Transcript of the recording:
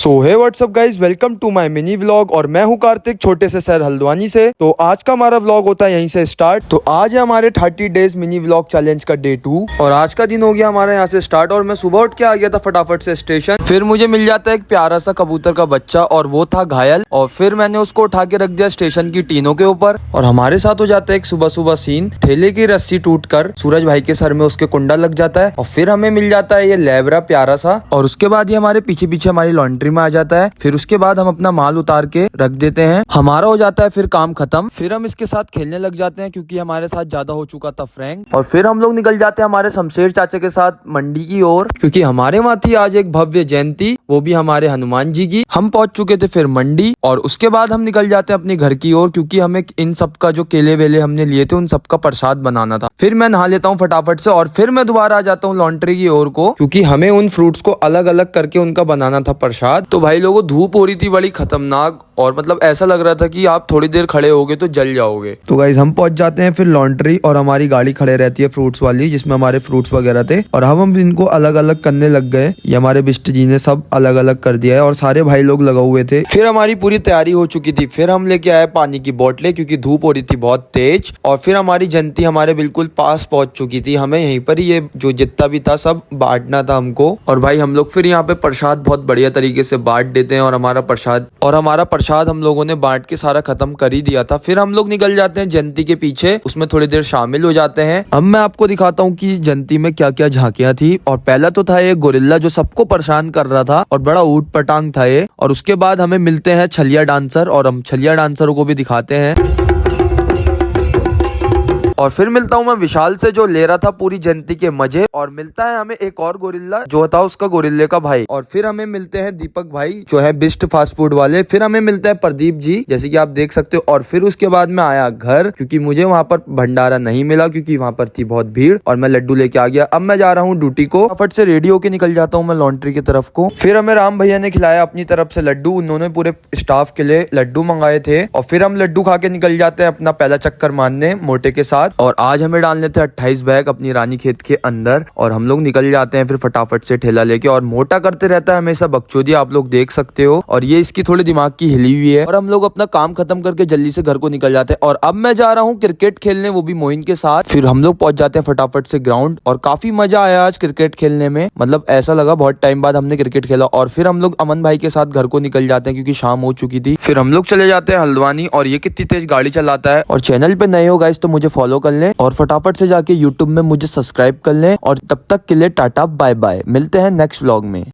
So hey what's up guys, welcome to my mini vlog. और मैं हूं कार्तिक, छोटे से शहर हल्द्वानी से। तो आज का हमारा व्लॉग होता है यहीं से स्टार्ट। तो आज है हमारे 30 डेज मिनी व्लॉग चैलेंज का डे 2 और आज का दिन हो गया हमारे यहाँ से स्टार्ट। और मैं सुबह उठ के आ गया था फटाफट से स्टेशन। फिर मुझे मिल जाता है एक प्यारा सा कबूतर का बच्चा और वो था घायल। और फिर मैंने उसको उठा के रख दिया स्टेशन की टीनों के ऊपर। और हमारे साथ हो जाता है एक सुबह सुबह सीन, ठेले की रस्सी टूटकर सूरज भाई के सर में उसके कुंडा लग जाता है। और फिर हमें मिल जाता है ये लैब्रा प्यारा सा। और उसके बाद ये हमारे पीछे पीछे हमारी लॉन्ड्री में आ जाता है। फिर उसके बाद हम अपना माल उतार के रख देते हैं। हमारा हो जाता है फिर काम खत्म। फिर हम इसके साथ खेलने लग जाते हैं क्योंकि हमारे साथ ज्यादा हो चुका था फ्रैंक। और फिर हम लोग निकल जाते हैं हमारे शमशेर चाचा के साथ मंडी की ओर, क्योंकि हमारे वहाँ थी आज एक भव्य जयंती, वो भी हमारे हनुमान जी की। हम पहुंच चुके थे फिर मंडी। और उसके बाद हम निकल जाते हैं अपने घर की ओर, क्योंकि हमें इन सब का जो केले वेले हमने लिए थे उन सबका प्रसाद बनाना था। फिर मैं नहा लेता हूँ फटाफट से और फिर मैं दोबारा आ जाता हूँ लॉन्ड्री की ओर को, क्योंकि हमें उन फ्रूट्स को अलग अलग करके उनका बनाना था प्रसाद। तो भाई लोगों, धूप हो रही थी बड़ी खतरनाक और मतलब ऐसा लग रहा था कि आप थोड़ी देर खड़े होगे तो जल जाओगे। तो गाइस हम पहुंच जाते हैं फिर लॉन्ड्री और हमारी गाड़ी खड़े रहती है फ्रूट्स वाली, जिसमें हमारे फ्रूट्स वगैरह थे। और हम इनको अलग अलग करने लग गए। ये हमारे बिस्ट जी ने सब अलग अलग कर दिया है और सारे भाई लोग लगा हुए थे। फिर हमारी पूरी तैयारी हो चुकी थी। फिर हम लेके आए पानी की बोतलें, क्योंकि धूप हो रही थी बहुत तेज। और फिर हमारी जयंती हमारे बिल्कुल पास पहुंच चुकी थी। हमें यहीं पर ही ये जो जितना भी था सब बांटना था हमको। और भाई हम लोग फिर यहाँ पे प्रसाद बहुत बढ़िया तरीके से बांट देते हैं। और हमारा प्रसाद हम लोगों ने बांट के सारा खत्म कर ही दिया था। फिर हम लोग निकल जाते हैं जयंती के पीछे, उसमें थोड़ी देर शामिल हो जाते हैं। अब मैं आपको दिखाता हूँ कि जयंती में क्या क्या झांकियां थी। और पहला तो था ये गोरिल्ला जो सबको परेशान कर रहा था और बड़ा ऊट पटांग था ये। और उसके बाद हमें मिलते हैं छलिया डांसर और हम छलिया डांसरों को भी दिखाते हैं। और फिर मिलता हूँ मैं विशाल से, जो ले रहा था पूरी जयंती के मजे। और मिलता है हमें एक और गोरिल्ला जो था उसका गोरिल्ले का भाई। और फिर हमें मिलते हैं दीपक भाई जो है बिस्ट फास्ट फूड वाले। फिर हमें मिलता है प्रदीप जी, जैसे कि आप देख सकते हो। और फिर उसके बाद मैं आया घर, क्योंकि मुझे वहां पर भंडारा नहीं मिला, क्योंकि वहां पर थी बहुत भीड़। और मैं लड्डू लेके आ गया। अब मैं जा रहा हूँ ड्यूटी को। फट से रेडी होके निकल जाता हूँ मैं लॉन्ड्री की तरफ को। फिर हमें राम भैया ने खिलाया अपनी तरफ से लड्डू। उन्होंने पूरे स्टाफ के लिए लड्डू मंगाए थे। और फिर हम लड्डू खा के निकल जाते हैं अपना पहला चक्कर मारने मोटे के साथ। और आज हमें डालने थे 28 बैग अपनी रानी खेत के अंदर। और हम लोग निकल जाते हैं फिर फटाफट से ठेला लेके। और मोटा करते रहता है हमेशा बकचोदी, आप लोग देख सकते हो। और ये इसकी थोड़ी दिमाग की हिली हुई है। और हम लोग अपना काम खत्म करके जल्दी से घर को निकल जाते हैं। और अब मैं जा रहा हूँ क्रिकेट खेलने, वो भी मोइन के साथ। फिर हम लोग पहुंच जाते हैं फटाफट से ग्राउंड। और काफी मजा आया आज क्रिकेट खेलने में, मतलब ऐसा लगा बहुत टाइम बाद हमने क्रिकेट खेला। और फिर हम लोग अमन भाई के साथ घर को निकल जाते हैं, क्योंकि शाम हो चुकी थी। फिर हम लोग चले जाते हैं हल्द्वानी। और ये कितनी तेज गाड़ी चलाता है। और चैनल पे नए हो गाइस तो मुझे फॉलो कर लें और फटाफट से जाके यूट्यूब में मुझे सब्सक्राइब कर लें। और तब तक के लिए टाटा बाय बाय, मिलते हैं नेक्स्ट व्लॉग में।